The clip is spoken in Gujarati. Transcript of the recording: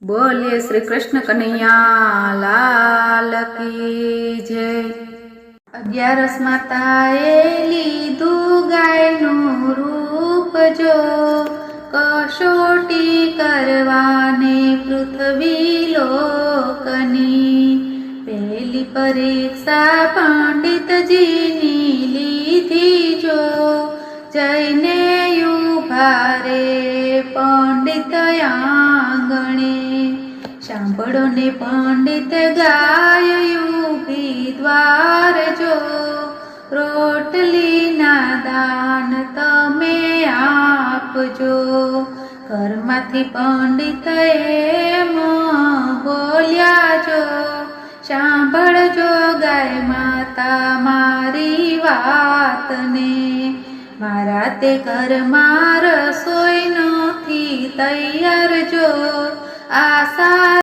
બોલે શ્રી કૃષ્ણ કનૈયા લાલ કી જય। 11 માતાએ લીધું ગાયનું રૂપ જો, કસોટી કરવાને પૃથ્વી લોકની। પહેલી પરીક્ષા પંડિતજીની લીધી જો, જઈને ઉભા રે પંડિત આંગણે। સાંભળો ને પંડિત ગાય ઊભી દ્વાર જો, રોટલીના દાન તમે આપજો। ઘરમાંથી પંડિત એમ બોલ્યા જો, સાંભળજો ગાય માતા મારી વાતને। મારા તે ઘરમાં રસોઈ નથી તૈયાર જો, આશા